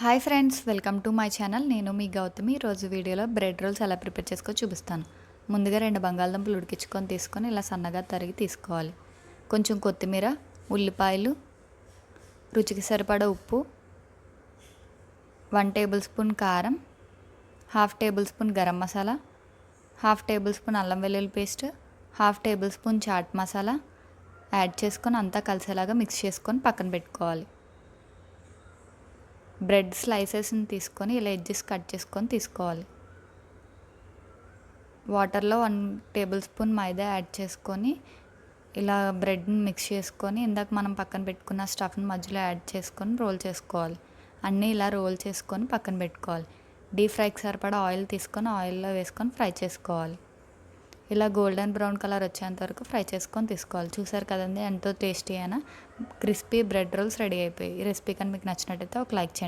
Hi friends, welcome to my channel. నేను మీ గౌతమి. రోజు వీడియోలో బ్రెడ్ రోల్స్ ఎలా ప్రిపేర్ చేసుకో చూపిస్తాను. ముందుగా 2 బంగాళదుంపలు ఉడికించుకొని తీసుకొని ఇలా సన్నగా తరిగి తీసుకోవాలి. కొంచెం కొత్తిమీర, ఉల్లిపాయలు, రుచికి సరిపడా ఉప్పు, 1 టేబుల్ స్పూన్ కారం, 1/2 tablespoon garam masala, 1/2 tablespoon అల్లం వెల్లుల్లి paste, 1/2 tablespoon chaat masala add చేసుకొని అంతా కలిసేలాగా మిక్స్ చేసుకొని పక్కన పెట్టుకోవాలి. బ్రెడ్ స్లైసెస్ని తీసుకొని ఇలా ఎడ్జెస్ కట్ చేసుకొని తీసుకోవాలి. వాటర్లో 1 టేబుల్ స్పూన్ మైదా యాడ్ చేసుకొని ఇలా బ్రెడ్ని మిక్స్ చేసుకొని ఇందాక మనం పక్కన పెట్టుకున్న స్టఫ్ని మధ్యలో యాడ్ చేసుకొని రోల్ చేసుకోవాలి. అన్నీ ఇలా రోల్ చేసుకొని పక్కన పెట్టుకోవాలి. డీప్ ఫ్రైకి సరిపడా ఆయిల్ తీసుకొని ఆయిల్లో వేసుకొని ఫ్రై చేసుకోవాలి. ఇలా గోల్డెన్ బ్రౌన్ కలర్ వచ్చేంత వరకు ఫ్రై చేసుకొని తీసుకోవాలి. చూసారు కదండి, ఎంతో టేస్టీ అయినా క్రిస్పీ బ్రెడ్ రోల్స్ రెడీ అయిపోయాయి. ఈ రెసిపీ కానీ మీకు నచ్చినట్టయితే ఒక లైక్ చేయండి.